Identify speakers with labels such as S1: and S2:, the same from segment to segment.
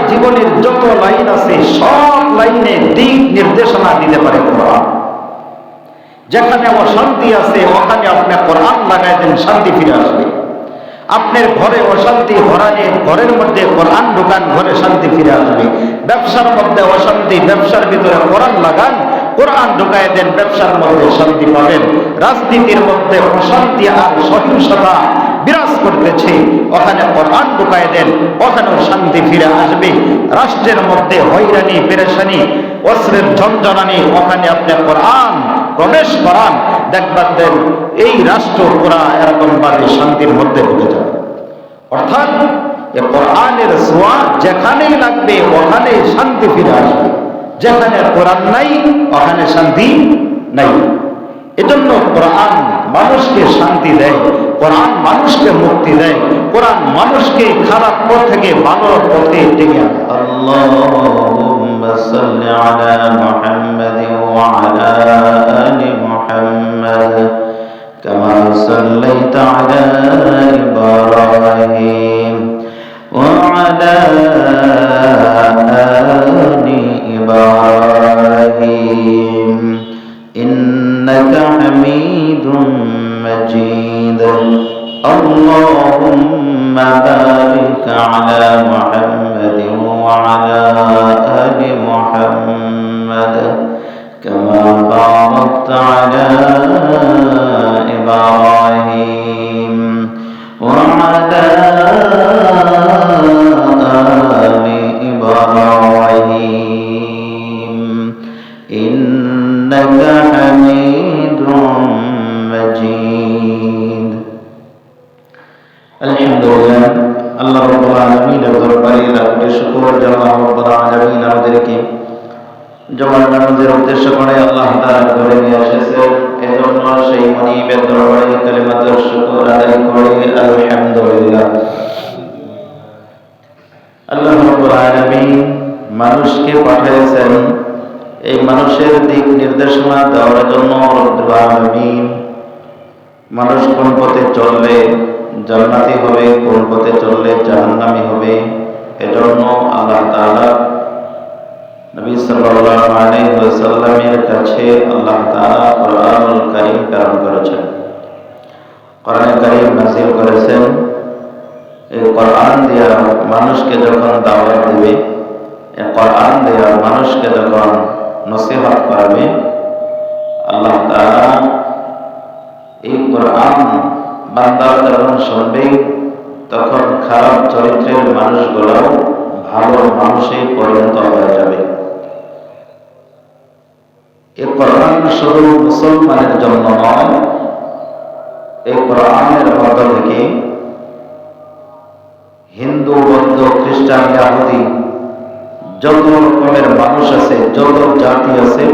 S1: জীবনের যত লাইন আছে সব লাইনে দিক নির্দেশনা দিতে পারে কোরআন। যেখানে অশান্তি আছে ওখানে আপনি কোরআন লাগাই দেন, শান্তি ফিরে আসবে। আপনার ঘরে অশান্তি ঘরানে ঘরের মধ্যে কোরআন ঢুকান, ঘরে শান্তি ফিরে আসবে। ব্যবসার মধ্যে অশান্তি, ব্যবসার ভিতরে কোরআন লাগান, কোরআন ঢুকায় দেন, ব্যবসার মধ্যে শান্তি পাবেন। রাজনীতির মধ্যে অশান্তি আর সহিংসতা বিরাজ করতেছে, ওখানে কোরআন ঢুকায় দেন, ওখানেও শান্তি ফিরে আসবে। রাষ্ট্রের মধ্যে হয়রানি পেরেশানি অস্ত্রের ঝঞ্ঝনানি, ওখানে আপনি কোরআন প্রবেশ করান, দেখবেন দেন এই রাষ্ট্র পুরা এরকম ভাবে শান্তির মধ্যে ঢুকে যাবে। অর্থাৎ এই কোরআনের ছোঁয়া যেখানেই লাগবে ওখানে শান্তি ফিরে আসবে। যেখানে কোরআন নাই ওখানে শান্তি নাই। এজন্য কোরআন মানুষকে শান্তি দেয়, কোরআন মানুষকে মুক্তি দেয়, কোরআন মানুষকে খারাপ পথ থেকে ভালো পথে টেনে আনে।
S2: আল্লাহুম্মা সাল্লি আলা মুহাম্মাদিন ওয়া আলা আলি মুহাম্মাদ কামা সাল্লাইতা আলা ইব্রাহিম ওয়া আলা আলি ইব্রাহিম ইন্নাকা হামিদুম মাজিদ। আল্লাহুম্মা বারিক আলা মুহাম্মাদিন ওয়া আলা আলি মুহাম্মাদ কামা বারাকতা আলা ইব্রাহিম ওয়া আলা আলি ইব্রাহিম ইন্নাকা হামিদুম মাজিদ। আলহামদুলিল্লাহ, আল্লাহ রাব্বুল আলামিনের দরবারে লাখো শুকর যে আল্লাহ রাব্বুল আলামিন আমাদেরকে জমার নামাজের উদ্দেশ্য করে আল্লাহ তাআলা ঘরে নিয়ে এসেছেন। এজন্য সেই মনিবের দরবারে কালিমাতুশ শুকর আদায় করে আলহামদুলিল্লাহ। আল্লাহ রাব্বুল আলামিন মানুষকে পাঠিয়েছেন এই মানুষের দিক নির্দেশনা দেওয়ার জন্য। রব্বুল আলামিন মানুষ কোন পথে চললে জান্নাতি হবে, কোন পথে চললে জাহান্নামী হবে, এজন্য আল্লাহ তাআলা নবী সাল্লাল্লাহু আলাইহি ওয়াসাল্লামের কাছে আল্লাহ তাআলা কোরআনুল কারীম প্রেরণ করেছেন, কোরআন কারীম নাযিল করেছেন। এই কোরআন দিয়ে মানুষকে যখন দাওয়াত দিবে, এই কোরআন দিয়ে মানুষকে যখন নসিহত করবে, আল্লাহ তাআলা এই কোরআন বান্দারা যখন শুনবে তখন খারাপ চরিত্রের মানুষগুলো ভালো মানুষে পরিণত হয়ে যাবে। এই কোরআন শুধু মুসলমানের জন্য নয়, এই কোরআনের মধ্য থেকে হিন্দু, বৌদ্ধ, খ্রিস্টান, ইহুদি যত রকমের মানুষ আছে, যত জাতি আছে,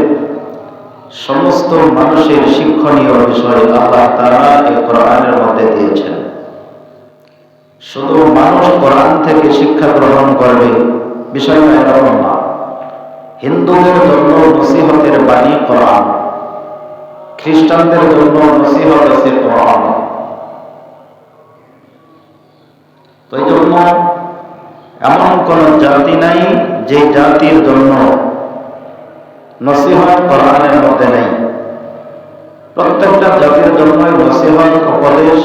S2: সমস্ত মানুষের শিক্ষণীয় বিষয় আল্লাহ তাআলা এই কোরআনের মধ্যে দিয়েছেন। শুধু মানুষ কোরআন থেকে শিক্ষা গ্রহণ করবে বিষয়টা এরকম না। হিন্দুদের জন্য নসিহতের বাণী কোরআন, খ্রিস্টানদের জন্য নসিহত আছে কোরআন। তো এই জন্য এমন কোন জাতি নাই যে জাতির জন্য নসিহত কোরআনের মধ্যে নেই। প্রত্যেকটা জাতির জন্যই নসিহত উপদেশ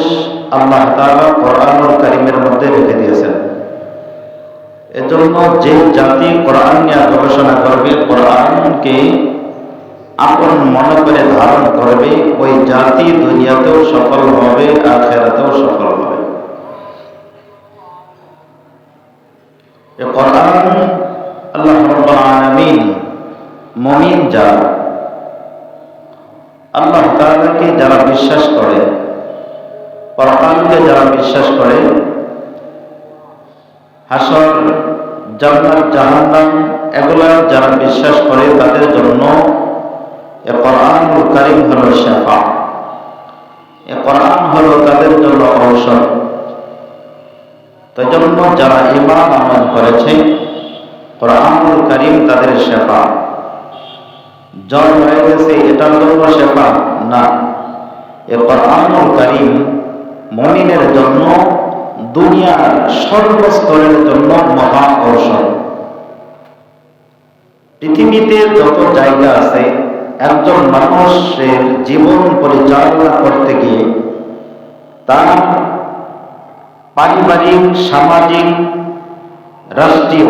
S2: আল্লাহ তাআলা কোরআনুল কারীমের মধ্যে রেখে দিয়েছেন। এজন্য যে জাতি কোরআন নিয়ে গবেষণা করবে, কোরআনকে আপন মনে করে ধারণ করবে, ওই জাতি দুনিয়াতেও সফল হবে, আখিরাতেও সফল হবে। এই কোরআন আল্লাহ রাব্বুল আলামিন মুমিন যারা, আল্লাহ তাআলাকে যারা বিশ্বাস করে, কোরআনকে যারা বিশ্বাস করে, হাসর, জান্নাত, জাহান্নাম এগুলা যারা বিশ্বাস করে, তাদের জন্য এই কোরআনুল কারীম হলো শিফা। এই কোরআন হলো তাদের জন্য ঔষধ। তাই জন্য যারা ঈমান আমল করেছে, কোরআনুল কারীম তাদের শিফা। জ্বর হয়ে গেছে এটার জন্য শিফা না, এই কোরআনুল কারীম মুমিনের জন্য দুনিয়ার সর্বস্তরের জন্য মহা ঔষধ।
S1: পৃথিবীতে যত জায়গা আছে, একজন মানুষের জীবন পরিচালনা করতে গিয়ে তার পারিবারিক, সামাজিক, রাষ্ট্রীয়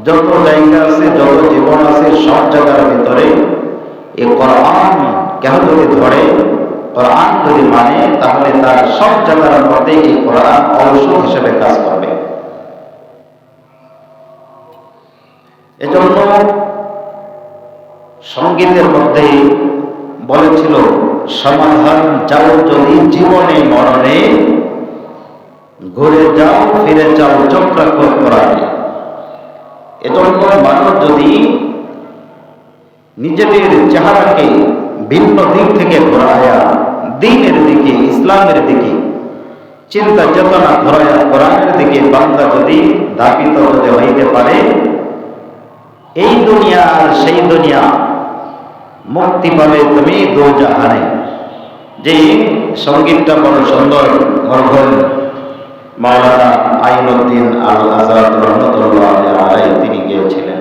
S1: যত জায়গা আছে, যত জীবন আছে, সব জায়গার ভিতরে এই কোরআন কেহ যদি ধরে, কোরআন যদি মানে, তাহলে তার সব জায়গার মধ্যে এই কোরআন ঔষধ হিসেবে কাজ করবে। এজন্য সঙ্গীতের মধ্যে বলেছিল, সমাধান যাও যদি জীবনে মরণে, ঘুরে যাও ফিরে যাও চক্রাক্ষ কোরআনে। এজন্য মানুষ যদি নিজেদের চেহারাকে ভিন্ন দিক থেকে ঘোরায়া দ্বীনের দিকে, ইসলামের দিকে চিন্তা চেতনা ঘোরায়া কোরআনের দিকে বান্দা যদি ধাবিত যদি হইতে পারে, এই দুনিয়া আর সেই দুনিয়া মুক্তি পাবে তুমি দোজাহানে। যে সঙ্গীতটা বড় সুন্দর মরহুম মাওলানা আইনুদ্দিন আল আজাদ রহমতুল্লাহ আলাইহি তিনি গিয়েছিলেন।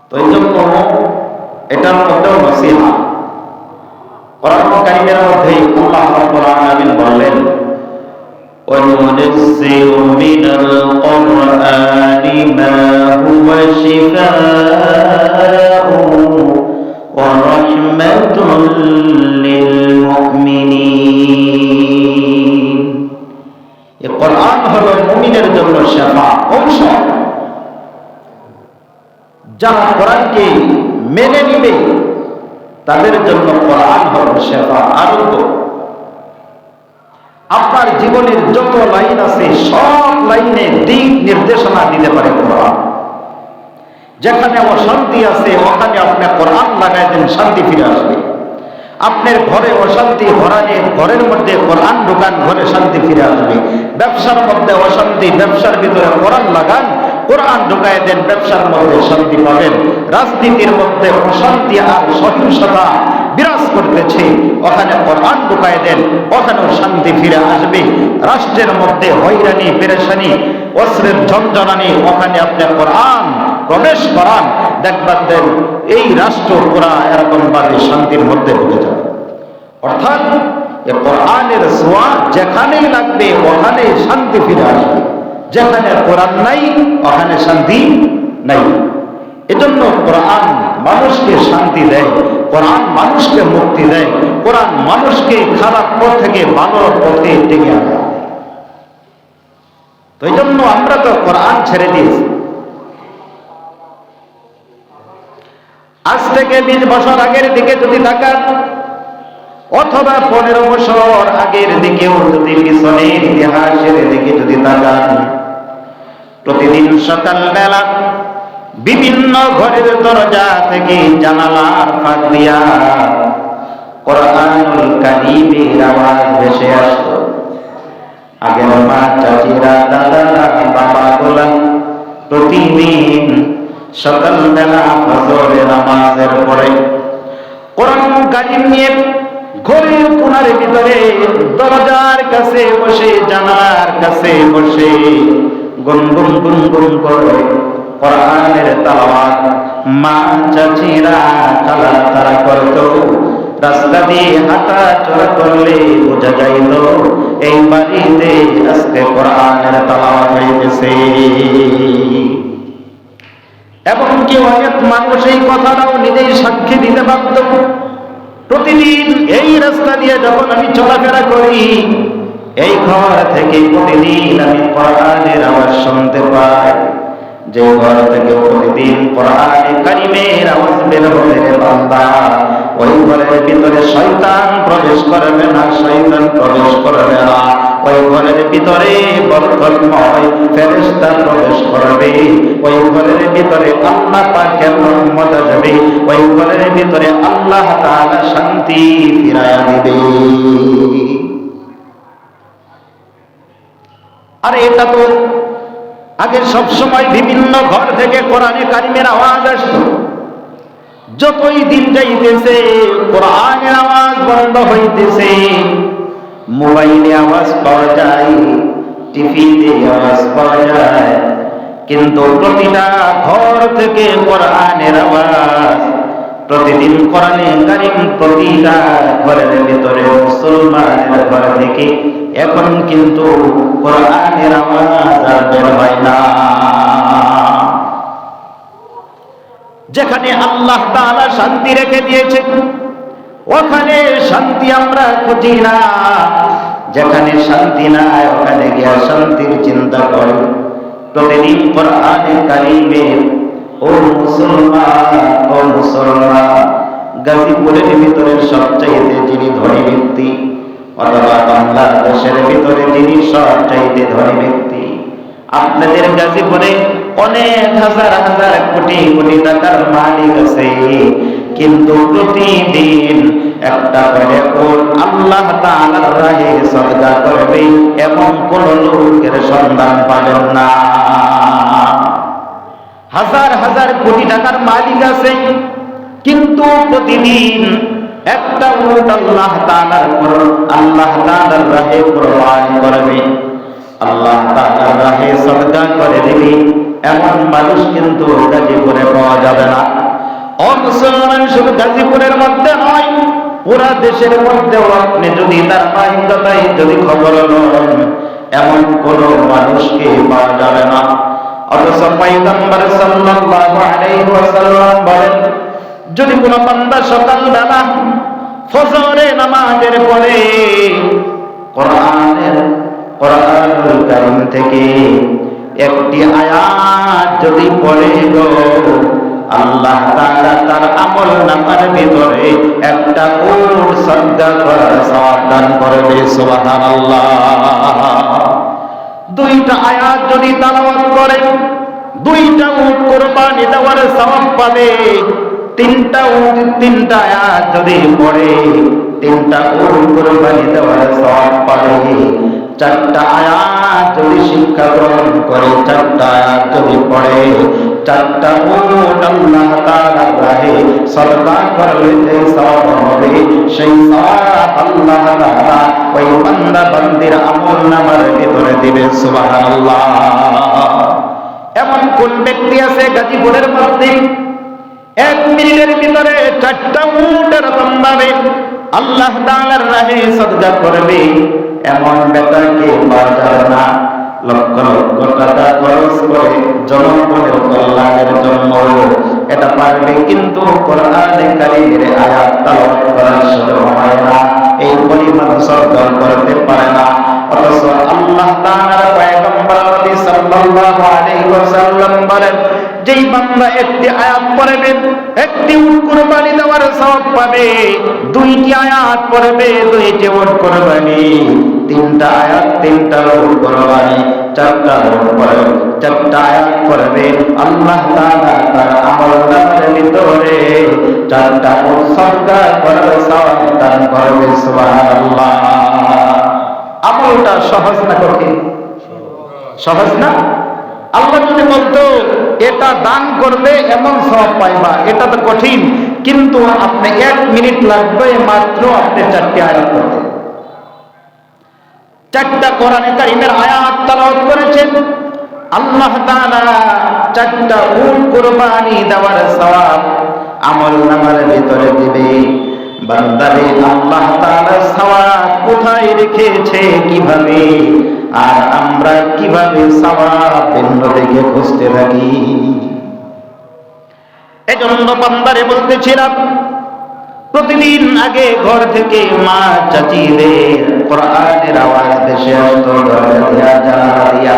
S1: তো এই জন্য এটার মধ্যেও নসিহা। কোরআন কারীমের মধ্যে আল্লাহ রাব্বুল আলামিন বললেন, وَنُنَزِّلُ مِنَ الْقُرْآنِ مَا هُوَ شِفَاءٌ وَرَحْمَةٌ لِلْمُؤْمِنِينَ। এই কোরআন হলো মুমিনের জন্য শিফা, ঔষধ। যারা কোরআনকে মেনে নিবে তাদের জন্য কোরআন হলো শিফা, আরোগ্য। আপনার জীবনের যত লাইন আছে, সব লাইনে দিক নির্দেশনা দিতে পারে কোরআন। যেখানে অশান্তি আছে, ওখানে আপনি কোরআন লাগাই দেন, শান্তি ফিরে আসবে। আপনার ঘরে অশান্তি, ঘরের মধ্যে কোরআন ঢোকান, ঘরে শান্তি ফিরে আসবে। ব্যবসার মধ্যে অশান্তি, ব্যবসার ভিতরে কোরআন লাগান, কোরআন ঢুকায় দেন, ব্যবসার মধ্যে শান্তি পাবেন। রাজনীতির মধ্যে অশান্তি আর সহিংসতা বিরাজ করতেছে, ওখানে কোরআন ঢুকায় দেন, ওখানেও শান্তি ফিরে আসবে। রাষ্ট্রের মধ্যে হয়রানি পেরেশানি, অস্ত্রের ঝঞ্ঝনানি, ওখানে আপনি কোরআন প্রবেশ করান, দেখবেন দেন এই রাষ্ট্র পুরা এরকম ভাবে শান্তির মধ্যে ঢুকে যাবে। অর্থাৎ এই কোরআনের ছোঁয়া যেখানেই লাগবে ওখানে শান্তি ফিরে আসবে। যেখানে কোরআন নাই ওখানে শান্তি নাই। এজন্য কোরআন মানুষকে শান্তি দেয়, কোরআন মানুষকে মুক্তি দেয়, কোরআন মানুষকে খারাপ পথ থেকে ভালো পথে টেনে আনে। তো এই জন্য আমরা তো কোরআন ছেড়ে দিয়েছি। আজ থেকে 20 বছর আগের দিকে যদি তাকান, অথবা 15 বছর আগের দিকেও যদি পিছনের ইতিহাসের দিকে যদি তাকান, প্রতিদিন সকালবেলা বিভিন্ন ঘরের দরজা থেকে জানালার ফাঁক দিয়া কোরআনুল কারীমের আওয়াজ ভেসে আসতো। আগের মা, চাচিরা, দাদারা, বাবাগুলা প্রতিদিন সকালবেলা ফজরের নামাজের পরে কোরআন কারীম নিয়ে ঘরের কোণার ভিতরে দরজার কাছে বসে, জানালার কাছে বসে গুনগুন গুনগুন করে কোরআনের তেলাওয়াত মা, চাচিরা, খালা তারা করত। রাস্তা দিয়ে হাঁটা চলা করলে বোঝা যাইত এই বাড়িতে আজকে কোরআনের তেলাওয়াত হইতেছে। এমনকি অনেক মানুষ এই কথাটাও নিজেই সাক্ষী দিতে পারত। প্রতিদিন এই রাস্তা দিয়ে যখন আমি চলাফেরা করি, এই ঘর থেকে প্রতিদিন আমি কোরআনের আওয়াজ শুনতে পাই। যে ঘর থেকে প্রতিদিন কোরআনে কারীমের আওয়াজ বের হবে রে বান্দা, ওই ঘরের ভিতরে শয়তান প্রবেশ করবে না, শয়তান প্রবেশ করবে না। ওই ঘরের ভিতরে বরকতময় ফেরেশতা প্রবেশ করবে, ওই ঘরের ভিতরে আল্লাহ পাকের রহমত আসবে, ওই ঘরের ভিতরে আল্লাহ তাআলা শান্তি ফিরায়া দিবে। আর এটা তো আগে সব সময় বিভিন্ন ঘর থেকে কোরআনে কারীমের আওয়াজ আসতো। যতই দিন যাইতেছে কোরআনের আওয়াজ বন্ধ হইতেছে। মোবাইলে আওয়াজ পাওয়া যায়, টিভিতে আওয়াজ পাওয়া যায়,
S2: কিন্তু প্রতিটা ঘর থেকে কোরআনের আওয়াজ, প্রতিদিন কোরআনে কারীম প্রতিটা ঘরের ভিতরে, মুসলমানের ঘর থেকে এখন কিন্তু কোরআনের আওয়াজ আর বের হয় না। যেখানে আল্লাহ তাআলা শান্তি রেখে দিয়েছে ওখানে শান্তি আমরা খুঁজি না, যেখানে শান্তি নাই ওখানে গিয়ে শান্তির চিন্তা করি। প্রতিদিন কোরআনে কারীমে ও মুসলমান, গাজীপুরের ভিতরে সবচাইতে যিনি ধনী ব্যক্তি, অথবা বাংলাদেশের ভিতরে যিনি সবচাইতে ধনী ব্যক্তি, আপনাদের গাজীপুরে অনেক হাজার হাজার কোটি কোটি টাকার মালিক আছে, কিন্তু প্রতিদিন একটা করে ওর আল্লাহ তাআলার রাহে সদকা করবে এমন কোন লোকের সন্ধান পাবেন না। হাজার হাজার কোটি টাকার মালিক আছে, কিন্তু প্রতিদিন একটা উট আল্লাহ তাআলার রাহে কোরবান করবে, আল্লাহ তাআলার রাহে সদকা করে দিবে, এমন মানুষ কিন্তু গাজীপুরে পাওয়া যাবে না। ও মুসলমান, শুধু গাজীপুরের মধ্যে নয়, পুরা দেশের মধ্যেও আপনি যদি তার বাহিকতায় যদি খবর নেন, এমন কোন মানুষকে পাওয়া যাবে না। অথচ পয়গম্বর সাল্লাল্লাহু আলাইহি ওয়াসাল্লাম বলেন, যদি কোন বান্দা সকালবেলা ফজরে নামাজের পরে কোরআনুল কারীম থেকে একটি আয়াত যদি পড়ে গো, আল্লাহ তাআলা তার আমলনামার ভিতরে একটা উট সদকা করার সওয়াব দান করবে। সুবহানাল্লাহ। দুইটা আয়াত যদি তেলাওয়াত করে দুইটা উট কুরবানি দেওয়ার সওয়াব পাবে। তিনটা আয়াত যদি পড়ে তিনটা উট কুরবানি দেওয়ার সওয়াব পাবে। চারটা আয়াত যদি শিক্ষা গ্রহণ করে, চারটা আয়াত যদি পড়ে, চারটা উট আল্লাহ তাআলার রাহে সদকা করলে যে সওয়াব হবে, সেই সওয়াব আল্লাহ তাআলা ওই বান্দা বান্দির আমলনামার ভিতরে দিবে। সুবহানাল্লাহ। এমন কোন ব্যক্তি আছে গাজীপুরের মধ্যে 1 মিনিটের ভিতরে 4টা উট এরকম ভাবে আল্লাহ তাআলার রাহে সদকা করবে? এমন বেটাকে পাওয়া যাবে না। লক্ষ লক্ষ টাকা খরচ করে জনগণের কল্যাণের জন্য এটা পারবে, কিন্তু কোরআনে কারীমের আয়াত তেলাওয়াত করার সুযোগ হয় না, এই পরিমাণ সদকা করতে পারে না। অথচ আল্লাহ তাআলার পয়গম্বর নবী সাল্লাল্লাহু আলাইহি ওয়াসাল্লাম বলেন, যেই বান্দা একটি আয়াত পড়বে একটি উট কুরবানি দেওয়ার সওয়াব পাবে, দুইটি আয়াত পড়বে দুইটি উট কুরবানি, তিনটা আয়াত তিনটা উট কুরবানি, চারটা উট পড়বে চারটা আয়াত পড়বে, আল্লাহ তাআলা তার আমলনামার ভিতরে 4টা উট সদকা করার সওয়াব দান করবে। সুবহানাল্লাহ। আমলটা সহজ না কঠিন? সহজ না? আল্লাহ যদি বলতো এটা দান করবে এমন সওয়াব পাইবা, এটা তো কঠিন, কিন্তু আপনি 1 মিনিট লাগবে মাত্র আপনি 4টি আয়াত পড়তে। 4টা কোরআনে কারীমের আয়াত তেলাওয়াত করেছেন, আল্লাহ তাআলা 4টা উট কুরবানি দেওয়ার সওয়াব আমলনামার ভিতরে দিবে। বান্দারে আল্লাহ তাআলা সওয়াব কোথায় রেখেছে, কিভাবে, আর আমরা কিভাবে সওয়াব ভিন্ন দিকে খুঁজতে থাকি? এজন্য বান্দারে বলতেছিলাম, প্রতিদিন আগে ঘর থেকে মা চাচিদের কোরআনের আওয়াজ ভেসে আসতো, জানালা দিয়া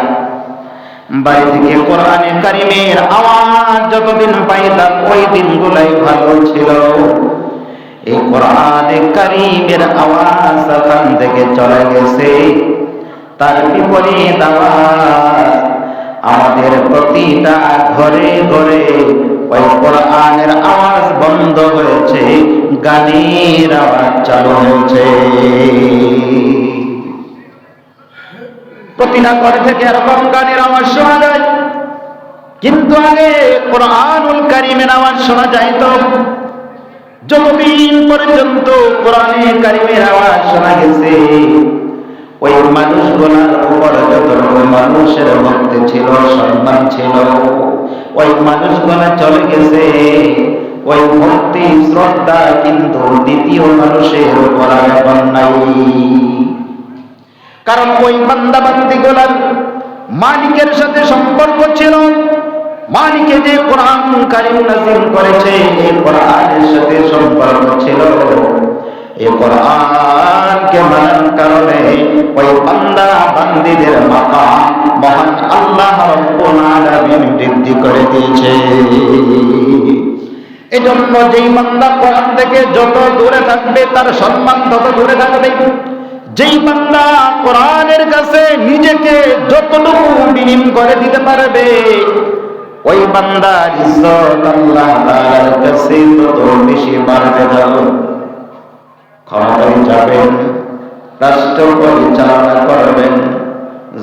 S2: বাড়ি থেকে কোরআনে কারীমের আওয়াজ যতদিন পাইতাম ওই দিনগুলাই ভালো ছিল। এই কোরআনে কারীমের আওয়াজ এখান থেকে চলে গেছে, তার বিপরীত আওয়াজ আমাদের প্রতিটা ঘরে ঘরে ওই কোরআনের আওয়াজ বন্ধ হয়েছে, গানের আওয়াজ চালু হয়েছে। প্রতিটা ঘর থেকে এরকম গানের আওয়াজ শোনা যায়, কিন্তু আগে কোরআনুল কারীমের আওয়াজ শোনা যাইত। যতদিন পর্যন্ত কোরআনে কারীমের আওয়াজ শোনা গেছে ওই মানুষগুলোর উপর যতটুকু মানুষের ভক্তি ছিল, সম্মান ছিল, ওই মানুষগুলো চলে গেছে। ওই ভক্তি শ্রদ্ধা কিন্তু দ্বিতীয় মানুষের উপর এখন নাই। কারণ ওই বান্দা বান্দীগুলোর মালিকের সাথে সম্পর্ক ছিল। মালিকে যে কোরআন কারীম নাযিল করেছে, এই কোরআনের সাথে সম্পর্ক ছিল। এই কোরআনকে মানার কারণে ওই বান্দা বান্দীদের মাকাম মহান আল্লাহ রাব্বুল আলামিন বৃদ্ধি করে দিয়েছে। এজন্য যেই বান্দা কোরআন থেকে যত দূরে থাকবে তার সম্মান তত দূরে থাকবে। যেই বান্দা কোরআনের কাছে নিজেকে যতটুকু বিলীন করে দিতে পারবে, ওই বান্দার ইজ্জত আল্লাহ তাআলার কাছে তত বেশি বাড়বে। ক্ষমতায় যাবেন, রাষ্ট্র পরিচালনা করবেন,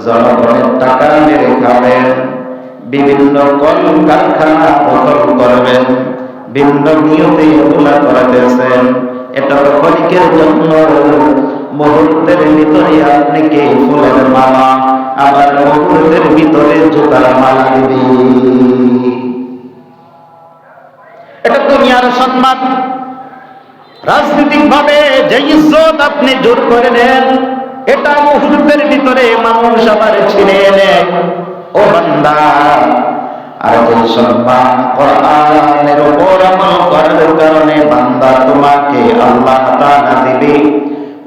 S2: জনগণের টাকা মেরে খাবেন, বিভিন্ন কলকারখানা দখল করবেন, ভিন্ন নিয়তে এগুলা করাতেছেন। এটা তো ক্ষণিকের জন্য, মুহূর্তের ভিতরে আপনি কে ফুলের মালা, আবার মুহূর্তের ভিতরে জুতার মালা দিবি। এটা দুনিয়ার সম্মান। রাজনৈতিক ভাবে যে ইজ্জত আপনি জোর করে নেন, এটা মুহূর্তের ভিতরে মানুষ আবার ছিনিয়ে নেয়। ও বান্দা, আর যে সম্মান কোরআনের উপর আমল করার কারণে বান্দা তোমাকে আল্লাহ তাআলা দিবে,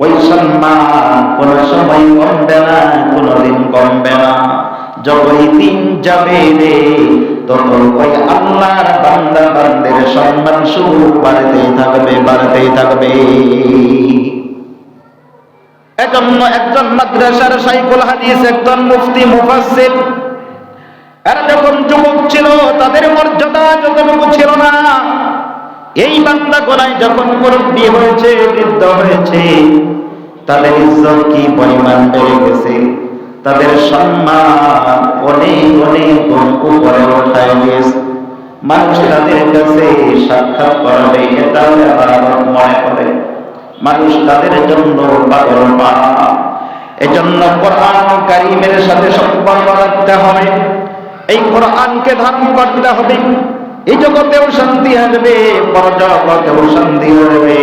S2: ওই সম্মান কোন সময় কমবে না, কোনদিন কমবে না। যতই দিন যাবে রে, তত ওই আল্লাহর বান্দা বান্দের সম্মান শুধু বাড়তেই থাকবে, বাড়তেই থাকবে। এজন্য একজন মাদ্রাসার শাইখুল হাদিস, একজন মুফতি মুফাসসির, এরা যখন যুবক ছিল তাদের মর্যাদা যতটুকু ছিল না, এই বান্দা গোনায় যখন মুরব্বী হয়েছে, বৃদ্ধ হয়েছে, তাদের ইজ্জত কি পরিমাণ বেড়ে গেছে, তাদের সম্মান অনেক অনেক গুণ উপরে উঠায় গেছে। মানুষ তাদের কাছে সাক্ষাৎ করবে, এটা ইবাদত মনে করে। মানুষ তাদের জন্য পাগল পায়। এজন্য কোরআন কারীমের সাথে সম্পর্ক রাখতে হবে, এই কোরআনকে ধারণ করতে হবে। এই জগতেও শান্তি আসবে, পরজগতেও শান্তি আসবে।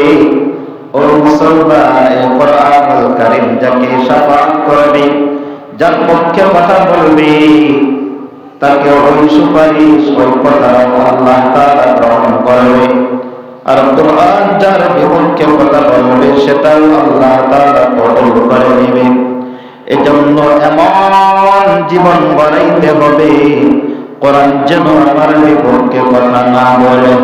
S2: ও মুসলমান, এই কোরআনুল কারীম যাকে শাফাআত করবে, যার পক্ষে কথা বলবে, তাকে ওই সুপারিশ, ওই কথা আল্লাহ তাআলা গ্রহণ করবে। আর কোরআন যার বিপক্ষে কথা বলবে, সেটাও আল্লাহ তাআলা কবুল করে নেবে। এজন্য এমন জীবন গড়াইতে হবে, কোরআন যেন আমার বিপক্ষে কথা না বলে,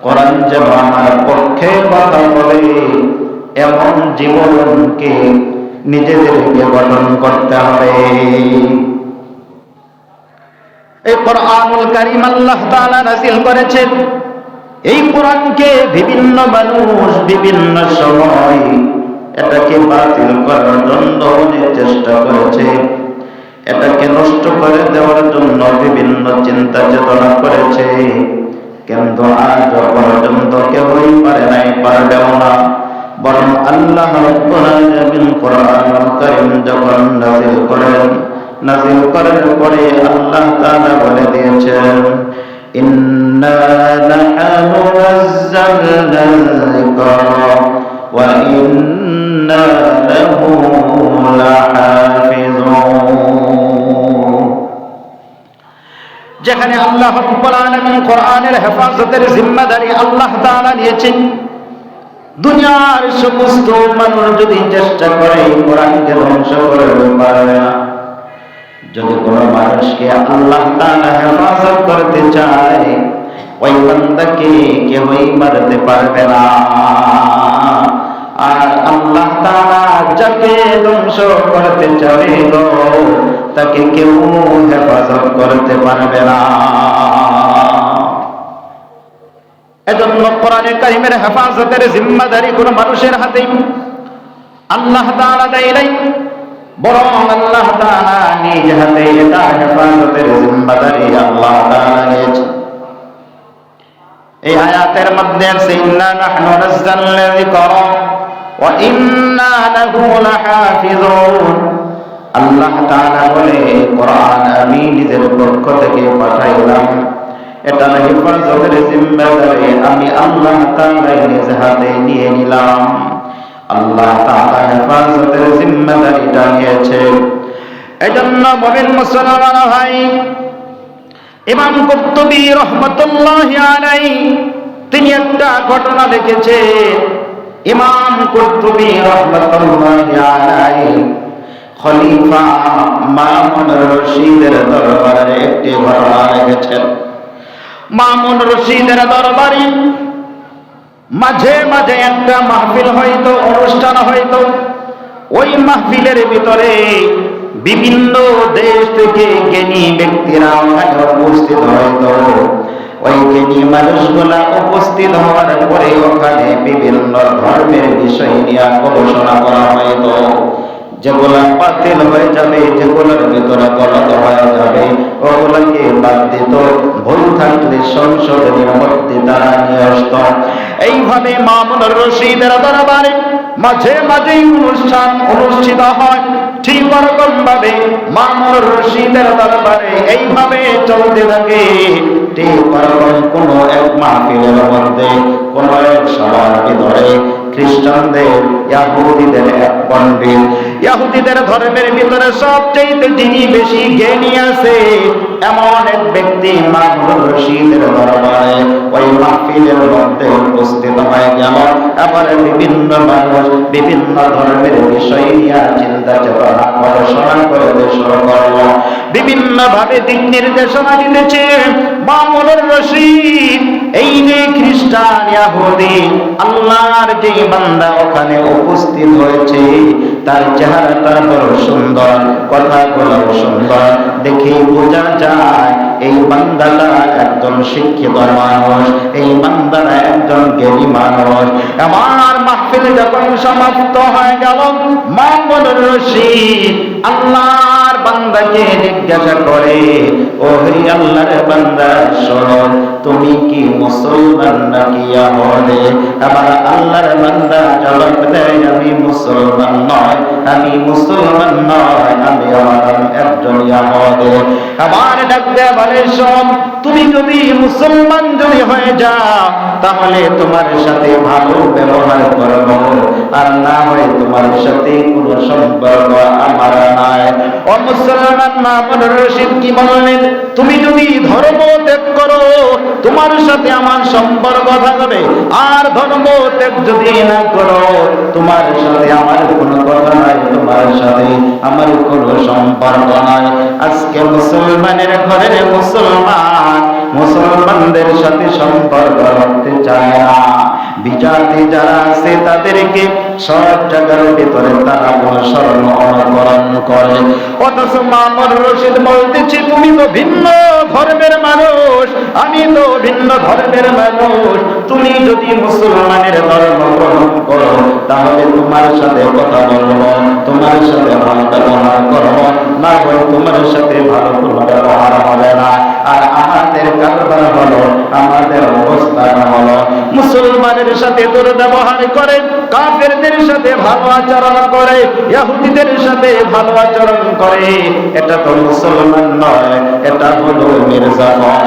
S2: কোরআন যেন আমার পক্ষে কথা বলে, এমন জীবনকে নিজেদেরকে গঠন করতে হবে। এই কোরআনুল কারীম আল্লাহ তাআলা নাযিল করেছেন। এই কোরআনকে বিভিন্ন মানুষ বিভিন্ন সময় এটাকে বাতিল করার জন্য অনেক চেষ্টা করেছে, এটাকে নষ্ট করে দেওয়ার জন্য বিভিন্ন চিন্তা চেতনা করেছে, কিন্তু আজ পর্যন্ত কেউই পারে নাই, পারবেও না। বরং আল্লাহ রাব্বুল আলামিন কোরআনুল কারীম যখন নাযিল করেন, নাযিল করার পরে আল্লাহ তাআলা বলে দিয়েছেন, ইন্না নাহনু নাযালনা যিকরা ওয়া ইন্না লাহু লাহাফিজুন। যেখানে আল্লাহ রাব্বুল আলামিন কোরআনের হেফাজতের জিম্মাদারি আল্লাহ তাআলা নিয়েছেন, দুনিয়ার সমস্ত মানুষ যদি চেষ্টা করে কোরআনকে ধ্বংস করতে পারবে না। যদি কোনো মানুষকে আল্লাহ তাআলা হেফাজত করতে চায়, ওই বান্দাকে কেউই মারতে পারবে না। আর আল্লাহ তাআলা যাকে ধ্বংস করতে চাবে গো, তাকে কেউ হেফাজত করতে পারবে না। এজন্য কোরআনে কারীমের হেফাজতের জিম্মাদারি কোন মানুষের হাতে আল্লাহ তাআলা দেয় নাই, বরং আল্লাহ তাআলা নিজ হাতে এটা হেফাজতের জিম্মাদারি আল্লাহ তাআলা নিয়েছেন। এই আয়াতের মধ্যে আছে ইন্না নাহনু নাযালনা যিকরা ওয়া ইন্না লাহু লাহাফিজুন। আল্লাহ তাআলা বলে কোরআন আমি নিজের পক্ষ থেকে পাঠাইলাম, এটা হেফাজতের জিম্মাদারি আমি আল্লাহ তাআলা নিজ হাতে নিয়ে নিলাম। আল্লাহ তাআলা হেফাজতের জিম্মাদারিটা নিয়েছে। এজন্য বলেন মুসলমান ভাই, ইমাম কুরতুবী রাহমাতুল্লাহি আলাইহি তিনি একটা ঘটনা লিখেছেন। ইমাম কুরতুবী রাহমাতুল্লাহি আলাইহি খলিফা মামুন রশিদের দরবারে একটি ঘটনা লিখেছেন। মামুন রশিদের দরবারে মাঝে মাঝে একটা মাহফিল হইতো, অনুষ্ঠান হইতো। ওই মাহফিলের ভিতরে বিভিন্ন দেশ থেকে জ্ঞানী ব্যক্তিরা ওখানে উপস্থিত হইতো। ওই জ্ঞানী মানুষগুলা উপস্থিত হওয়ার পরে ওখানে বিভিন্ন ধর্মের বিষয় নিয়ে গবেষণা করা হইতো। যেগুলা বাতিল হয়ে যাবে, যেগুলোর ভিতরে গলত হয়ে যাবে, ওগুলোকে বাদ দিত। ভুল থাকলে সংশোধনের মধ্যে তারা নিয়ে আসত। এইভাবে মামুন রশিদের দরবারে মাঝে মাঝে অনুষ্ঠান অনুষ্ঠিত হয়। ঠিক ওরকম ভাবে মামুন রশিদের দরবারে এইভাবে চলতে থাকে। ঠিক ওরকম কোন এক মাহফিলের মধ্যে কোন এক সভার ভিতরে খ্রিস্টানদের ইহুদিদের এক পণ্ডিত, ইহুদিদের ধর্মের ভিতরে সবচেয়ে যিনি বেশি জ্ঞানী আছে এমন এক ব্যক্তি মামুন রশিদের দরবারে ওই মাহফিলের মধ্যে উপস্থিত হয়ে গেল। আবার বিভিন্ন মানুষ বিভিন্ন ধর্মের বিষয় নিয়ে চিন্তা চেতনা গবেষণা করতে শুরু করলো। বিভিন্ন ভাবে দিক নির্দেশনা দিতেছে মামুন রশিদ। এই যে খ্রিস্টান ইহুদি আল্লাহর যে বান্দা ওখানে উপস্থিত হয়েছে, তার চেহারাটা বড় সুন্দর, কথাগুলো সুন্দর, দেখে বোঝা যায় এই বান্দাটা একজন শিক্ষিত মানুষ, এই বান্দাটা একজন জ্ঞানী মানুষ। আমার মাহফিল যখন সমাপ্ত হয়ে গেল, মামুন রশিদ আল্লাহর বান্দাকে জিজ্ঞাসা করে, ও হে আল্লাহর বান্দা, শোনো, তুমি কি মুসলমান নাকি ইহুদি? আবার আল্লাহর বান্দা জবাব দেয়, আমি মুসলমান নয়, আমি মুসলমান নয়, আমি একজন ইহুদি। আবার ডাক দেয়া বলে, শোন, তুমি যদি মুসলমান যদি হয়ে যাও তাহলে তোমার সাথে ভালো ব্যবহার করব, আর না হয় তোমার সাথে কোনো সম্পর্ক আমার নাই। ও মুসলমান মামুন রশিদ কি বললেন, তুমি যদি ধর্ম ত্যাগ করো তোমার সাথে আমার সম্পর্ক থাকবে, আর ধর্ম ত্যাগ যদি না করো তোমার সাথে আমার কোনো কথা নাই, তোমার সাথে আমার কোনো সম্পর্ক নাই। আজকে মুসলমানের ঘরের মুসলমান মুসলমানদের সাথে সম্পর্ক রাখতে চায় না। বিজাতি যারা আছে তাদেরকে সব জায়গার ভিতরে তারা অনুসরণ অনুকরণ করে। অথচ মামুন রশিদ বলতেছি, তুমি তো ভিন্ন ধর্মের মানুষ, আমি তো ভিন্ন ধর্মের মানুষ। তুমি যদি মুসলমানের ধর্ম গ্রহণ করো তাহলে তোমার সাথে কথা বলবো, তোমার সাথে ভালো ব্যবহার করবো, না হয় তোমার সাথে ভালো কোনো ব্যবহার হবে না। আর আমাদের কারবার হলো, আমাদের অবস্থান হলো মুসলমানের সাথে দুর্ব্যবহার করে, কাফেরদের সাথে ভালো আচরণ করে, ইহুদিদের সাথে ভালো আচরণ করে। এটা তো মুসলমান নয়, এটা হলো মির্জাফর।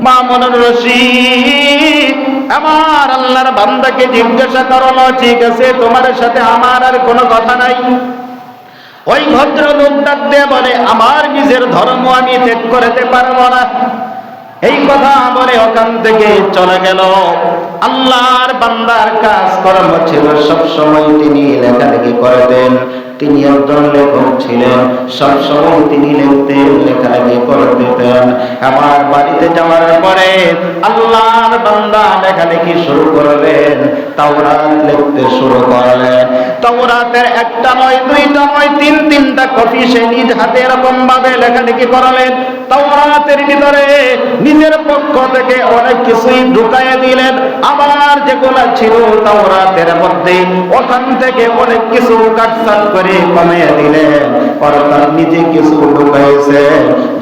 S2: মামুন রশিদ আমার আল্লাহর বান্দাকে জিজ্ঞাসা করলো, ঠিক আছে, তোমার সাথে আমার আর কোনো কথা নাই। ওই ভদ্রলোক ডাক দিয়ে বলে, আমার নিজের ধর্ম আমি ত্যাগ করতে পারবো না। এই কথা বলে ওখান থেকে চলে গেল। আল্লাহর বান্দার কাজ কর্ম ছিল সবসময় তিনি লেখালেখি করতেন। তিনি একজন লেখক ছিলেন, সবসময় তিনি লিখতেন, লেখালেখি করতেন। আমার বাড়িতে যাওয়ার পরে আল্লাহর বান্দা লেখালেখি শুরু করলেন, তাওরাত লিখতে শুরু করলেন। তাওরাতের একটা নয়, দুইটা নয়, তিনটা কপি সে নিজ হাতে এরকম ভাবে লেখালেখি করলেন।
S1: তাওরাতের ভিতরে নিজের পক্ষ থেকে অনেক কিছুই ঢুকাইয়া দিলেন, আবার যেগুলো ছিল তাওরাতের মধ্যে ওখান থেকে অনেক কিছু কাটছাট করে কমিয়ে দিলেন, অর্থাৎ নিজে কিছু ঢুকাইছে,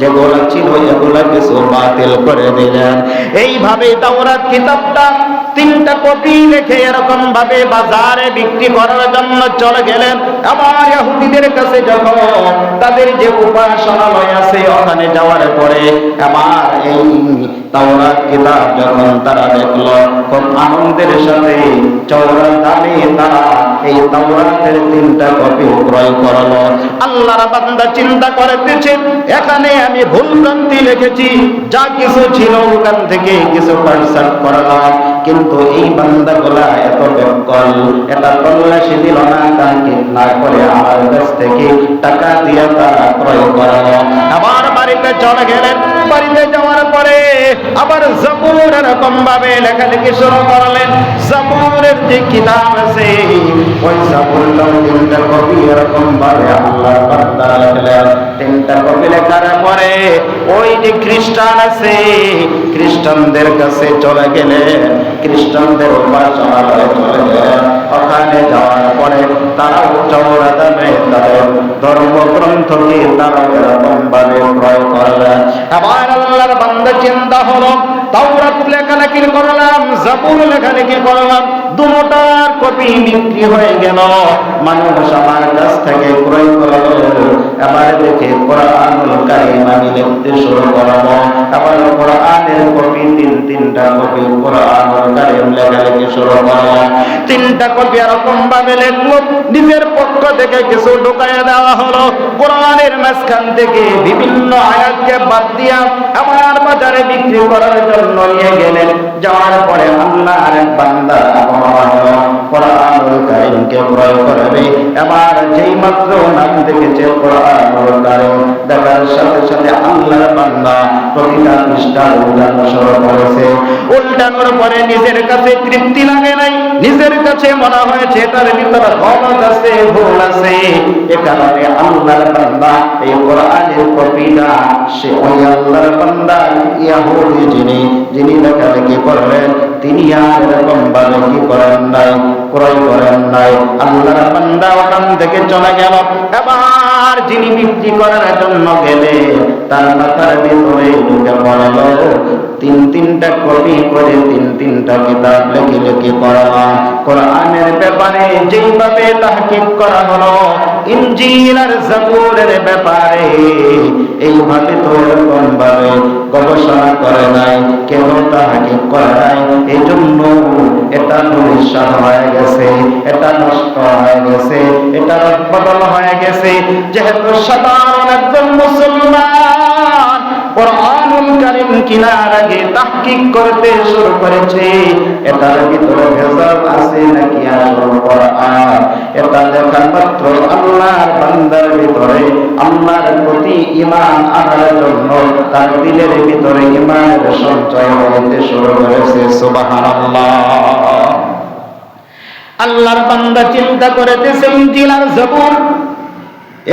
S1: যেগুলো ছিল এগুলো কিছু বাতিল করে দিলেন। এইভাবে তাওরাত কিতাবটা 3টা কপি রেখে এরকম ভাবে বাজারে বিক্রি করার জন্য চলে গেলেন। আবার ইহুদিদের কাছে যখন তাদের যে উপাসনালয় আছে ওখানে যাওয়ার পরে আবার এই তাওরাত কিতাব যখন তারা দেখলো, খুব আনন্দের সাথে চওড়া দামে তারা এই তাওরাতের 3টা কপি ক্রয় করলো। আল্লাহর বান্দা চিন্তা করতেছে, এখানে আমি ভুল ভ্রান্তি লিখেছি, যা কিছু ছিল ওখান থেকে কিছু কাটছাট করলাম, কিন্তু এই বান্দাগুলা এত বেকল, এটা তল্লাশি দিল না, তাকে না করে আমার কাছ থেকে টাকা দিয়ে তারা ক্রয় করলো। আবার বাড়িতে চলে গেলেন। বাড়িতে যাওয়ার পরে আবার জাবুর এরকম ভাবে লেখালেখি শুরু করলেন। জাবুরের যে কিতাব আছে ওই জাবুরটাও 3টা কপি এরকম ভাবে আল্লাহর বান্দা লিখলেন। 3টা কপি লেখার পরে ওই যে খ্রিস্টান আছে খ্রিস্টানদের কাছে চলে গেলেন, খ্রিস্টানদের উপাসনালয়ে চলে গেলেন। ওখানে যাওয়ার পরে তারাও চওড়া দামে তাদের ধর্মগ্রন্থকে তারা এরকম ভাবে ক্রয় করলেন। আবার আল্লাহর বান্দা চিন্তা হলো, তাওরাত লেখালেখি করলাম, জাবুর লেখালেখি করলাম, দুটোটার কপি বিক্রি হয়ে গেল, মানুষ আমার কাছ থেকে ক্রয় করলো। এবার দেখে কোরআনুল কারীম আমি লিখতে শুরু করবো। আবার কোরআনের কপি 3টা কপি কোরআনুল কারীম লেখালেখি শুরু করলো। 3টা কপি এরকম ভাবে লিখলো, নিজের পক্ষ থেকে কিছু ঢুকাইয়া দেওয়া হলো। কোরআনের মাঝখান থেকে বিভিন্ন আয়াতকে বাদ দিয়া আবার বাজারে বিক্রি করার জন্য নিয়ে গেলেন। যাওয়ার পরে আল্লাহর বান্দা কোরআনুল কারীমকে ক্রয় করবে। এবার যেই মাত্র নাম দেখেছে কোরআনুল কারীম, দেখার সাথে সাথে আল্লাহর বান্দা প্রতিটা পৃষ্ঠা উল্টানো শুরু করেছে। উল্টানোর পরে নিজের কাছে তৃপ্তি লাগে নাই, নিজের কাছে মনে হয়েছে তার ভিতরে গলদ আছে, ভুল আছে। এ কারণে আল্লাহর বান্দা এই কোরআনের কপিটা সে ওই আল্লাহর বান্দা ইহুদি যিনি লেখালেখি করবেন তিনি আর এরকম ভাবে কি করেন নাই, ক্রয় করেন নাই। আল্লাহর বান্দা ওখান থেকে চলে গেল। এবার যিনি বিক্রি করার জন্য গেলে তার মাথার ভিতরে ঢুকে পড়ল 3টা কপি করে 3টা কিতাব লেখি করা। কোরআনের ব্যাপারে যেইভাবে তাহকিক করা হলো, ইনজিল আর জাবুরের ব্যাপারে এইভাবে তো এরকম ভাবে গবেষণা করে নাই, কেন তাহকিক করে নাই। এই জন্য এটা নিঃস্বাদ হয়ে গেছে, এটা নষ্ট হয়ে গেছে, এটা বদল হয়ে গেছে। যেহেতু সাধারণ একজন মুসলমান কোরআনুল কারীম কিনার আগে তাহকিক করতে শুরু করেছে, এটার ভিতরে ভেজাল আছে নাকি আসল কোরআন, এটা দেখার মাত্র আল্লাহর বান্দার ভিতরে আল্লাহর প্রতি ঈমান আনার জন্য তার দিলের ভিতরে ঈমানের সঞ্চয় হতে শুরু করেছে। সুবহানাল্লাহ। আল্লাহর বান্দা চিন্তা করেছে ইনজিল আর জাবুর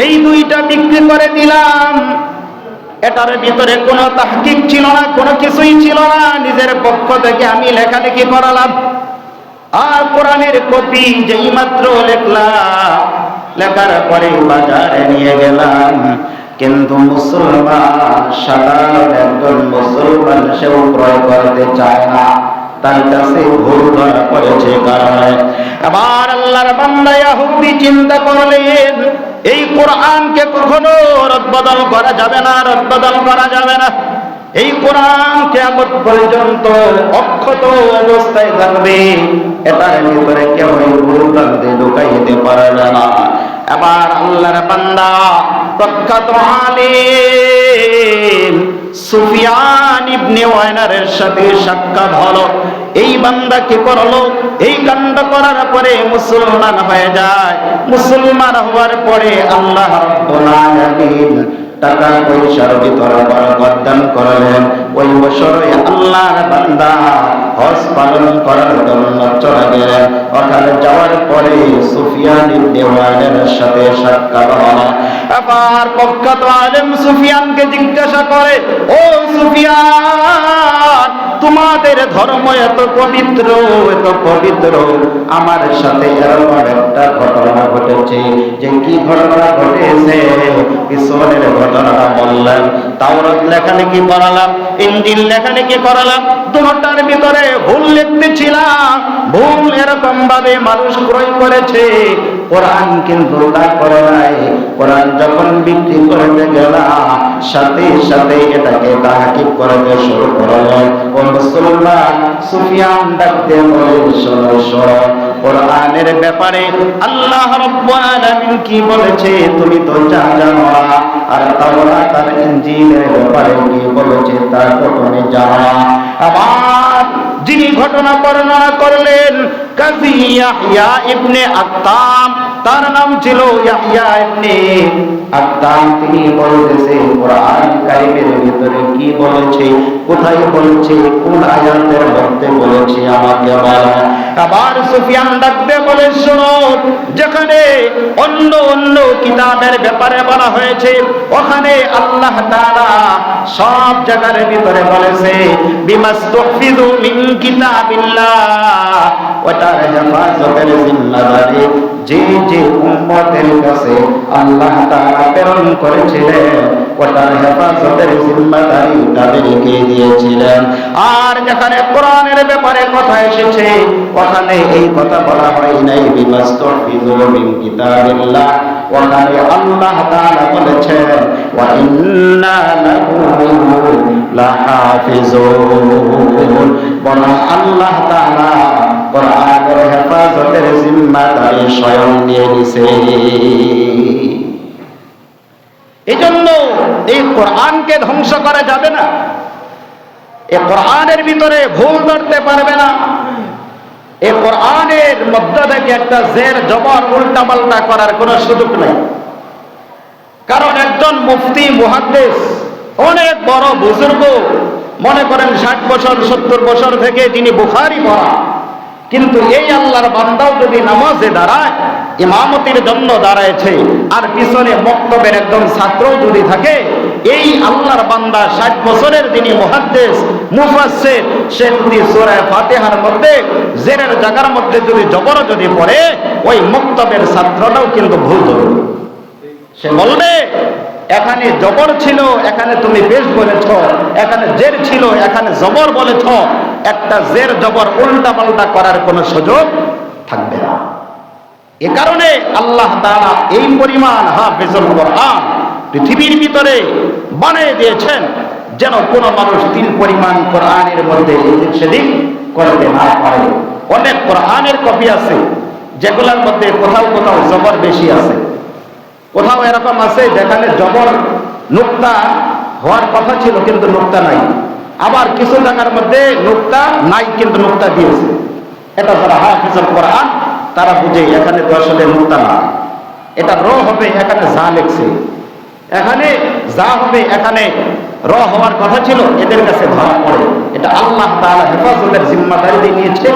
S1: এই 2টা বিক্রি করে দিলাম, এটার ভিতরে কোনো তাহকিক ছিল না, কোনো কিছুই ছিল না, নিজের পক্ষ থেকে আমি লেখালেখি করালাম। আর কোরআনের কপি যেই মাত্র লিখলাম, লেখার পরে বাজারে নিয়ে গেলাম, কিন্তু মুসলমান সাধারণ একজন মুসলমান সেও ক্রয় করতে চায় না, তার কাছে ভুল ধরা পড়েছে কারণে। আবার আল্লাহর বান্দা ইহুদি চিন্তা করলেন, এই কোরআনকে কখনো রদবদল করা যাবে না, রদবদল করা যাবে না। এই কোরআন কিয়ামত পর্যন্ত অক্ষত অবস্থায় থাকবে, এটার ভিতরে কেউ ভুল ভ্রান্তি ঢুকাইতে পারবে না। আবার আল্লাহর বান্দা প্রখ্যাত আলিম সুফিয়ান ইবনে ওয়াইনারের সাথে সাক্ষাৎ হলো। এই বান্দা কি করলো, এই কাণ্ড করার পরে মুসলমান হয়ে যায়। মুসলমান হওয়ার পরে আল্লাহ রাব্বুল আলামিন টাকা পয়সার ভিতরে বরকত দান করলেন। ওই বছরে আল্লাহর বান্দা
S2: হজ পালন করার জন্য চলে গেলেন। ওখানে যাওয়ার পরে সুফিয়ান ইবনে ওয়াইনের সাথে সাক্ষাৎ হলো।
S1: আবার প্রখ্যাত আলেম সুফিয়ানকে জিজ্ঞাসা করে, ও সুফিয়ান, তোমাদের ধর্ম এত পবিত্র, এত পবিত্র, আমার সাথে এরকম একটা ঘটনা ঘটেছে। যে কি ঘটনা ঘটেছে? পিছনের ঘটনাটা বললেন। তাওরাত লেখালেখি করালাম, ইনজিল লেখালেখি করালাম, দুটার ভিতরে ভুল লিখতেছিলাম। ভুল এরকম ভাবে মানুষ ক্রয় করেছে, কোরআন কিন্তু তা করে নাই। কোরআন যখন বিক্রি করতে গেলাম, সাথে সাথে এটাকে তাহকিক করতে শুরু করলেন। ও মুসলমান, সুফিয়ান ডাকতে বলে, শোনো শোনো, কোরআনের ব্যাপারে আল্লাহ রাব্বুল আলামিন কি বলেছে তুমি তো জানো না, আর তাওরাত আর ইনজিলের ব্যাপারে কি বলেছে তা তো তুমি জানো না। আবার যিনি ঘটনা বর্ণনা করলেন, কাজী ইয়াহইয়া ইবনে আক্তাম, তার নাম ছিল ইয়াহইয়া ইবনে আক্তাম। তিনি বলতেছে কোরআন কারিমের ভিতরে কি বলেছে, কোথায় বলেছে, কোন আয়াতের মধ্যে বলেছে, আমাকে বলো। আবার সুফিয়ান ডাকতে বলে, শোনো, যেখানে অন্য অন্য কিতাবের ব্যাপারে বলা হয়েছে, ওখানে আল্লাহ তাআলা সব জায়গার ভিতরে বলেছে বিমাস্তুহফিযু মিন কিতাবিল্লাহ, ওটার হেফাজতের জিম্মাদারি যে যে উম্মতের কাছে আল্লাহ তাআলা প্রেরণ করেছিলেন, ওটার হেফাজতের জিম্মাদারি তাদেরকে দিয়েছিলেন। আর যেখানে কোরআনের ব্যাপারে কথা এসেছে, ওখানে এই কথা বলা হয় নাই বিমাস্তুহফিযু মিন কিতাবিল্লাহ, ওখানে আল্লাহ তাআলা বলেছেন ওয়া ইন্না লাহু লাহাফিজুন, বরং আল্লাহ তাআলা কোরআনের হেফাজতের জিম্মাদারি স্বয়ং নিয়ে নিছে। এজন্য এই কোরআনকে ধ্বংস করা যাবে না। এই কোরআনের ভিতরে ভুল ধরতে পারবে না। এই কোরআনের মধ্য থেকে একটা জের জবর উল্টা পাল্টা করার কোনো সুযোগ নেই। কারণ একজন মুফতি মুহাদ্দিস, অনেক বড় বুজুর্গ, মনে করেন 60 বছর 70 বছর থেকে যিনি বুখারী পড়া, কিন্তু এই আল্লাহর বান্দাও যদি নামাজে দাঁড়ায়, ইমামতির জন্য দাঁড়ায়ছে, আর পিছনে মক্তবের একদম ছাত্র যদি থাকে, এই আল্লাহর বান্দা 60 বছরের যিনি মুহাদ্দিস মুফাসসির, সে যদি সূরা ফাতিহার মধ্যে জেরের জায়গার মধ্যে যদি জবর যদি পড়ে, ওই মক্তবের ছাত্রটাও কিন্তু ভুল ধরবে। সে বলবে এখানে জবর ছিল, এখানে তুমি পেশ বলেছ, এখানে জের ছিল, এখানে জবর বলেছ। একটা জের জবর উল্টা পাল্টা করার কোনো সুযোগ থাকবে না। এ কারণে আল্লাহ তাআলা এই পরিমাণ হাফেজুল কোরআন পৃথিবীর ভিতরে বানিয়ে দিয়েছেন, যেন কোনো মানুষ তিল পরিমাণ কোরআনের মধ্যে এদিক সেদিক করতে না পারে। অনেক কোরআনের কপি আছে যেগুলোর মধ্যে কোথাও কোথাও জবর বেশি আছে, কোথাও এরকম আছে যেখানে জবর নুক্তা হওয়ার কথা ছিল কিন্তু নুক্তা নাই। আবার কিছু জায়গার মধ্যে নুক্তা নাই কিন্তু নুক্তা দিয়েছে। এটা যারা হাফেজুল কোরআন তারা বুঝে এখানে তো আসলে নুক্তা না, এটা র হবে, এখানে যা লেখছে, এখানে যা হবে, এখানে র হওয়ার কথা ছিল, এদের কাছে ধরা পড়ে। এটা আল্লাহ তাআলা হেফাজতের জিম্মাদারি দিয়ে নিয়েছে,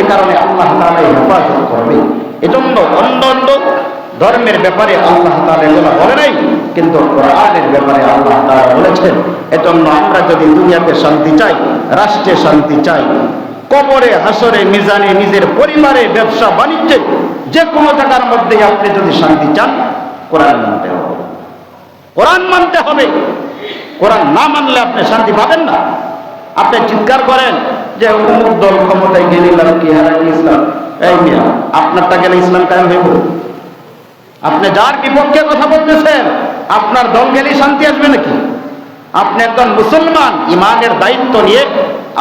S1: এ কারণে আল্লাহ তাআলা হেফাজত করবে। এজন্য অন্য অন্য ধর্মের ব্যাপারে আল্লাহ তাআলা এগুলো বলে নাই, কিন্তু কোরআনের ব্যাপারে আল্লাহ তাআলা বলেছেন। এজন্য আমরা যদি দুনিয়াতে শান্তি চাই, রাষ্ট্রে শান্তি চাই, কবরে, হাসরে, মিজানে, নিজের পরিবারে, ব্যবসা বাণিজ্যে, যে কোনো জায়গার মধ্যে আপনি যদি শান্তি চান, কোরআন মানতে হবে। কোরআন মানতে হবে। কোরআন না মানলে আপনি শান্তি পাবেন না। আপনি চিৎকার করেন যে অমুক দল ক্ষমতায় গেলে কি হারাই ইসলাম, এই মিয়া, আপনারটা গেলে ইসলাম কায়েম হইব? আপনি যার বিপক্ষে কথা বলতেছেন, আপনার দল গেলেই শান্তি আসবে নাকি? আপনি একজন মুসলমান, ইমানের দায়িত্ব নিয়ে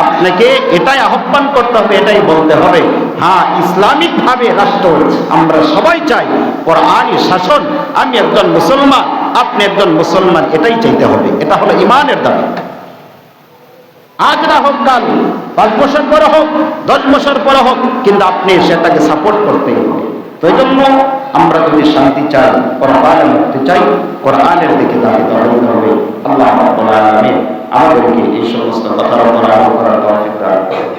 S1: আপনাকে এটাই আহ্বান করতে হবে, এটাই বলতে হবে, হ্যাঁ, ইসলামিক ভাবে রাষ্ট্র আমরা সবাই চাই, কোরআনী শাসন, আমি একজন মুসলমান, আপনি একজন মুসলমান, এটাই চাইতে হবে। এটা হলো ইমানের দাবি। আজ না হোক কাল, 5 বছর পরে হোক, 10 বছর পরে হোক, কিন্তু আপনি সেটাকে সাপোর্ট করতেই হবে। তো এই জন্য আমরা যদি শান্তি চাই, কোরআনের মুক্তি চাই, কোরআনের দিকে দাবিত হতে হবে। আল্লাহ রাব্বুল আলামিন আমাদেরকে এই সমস্ত কথার উপর আমল করার তৌফিক দান করুন।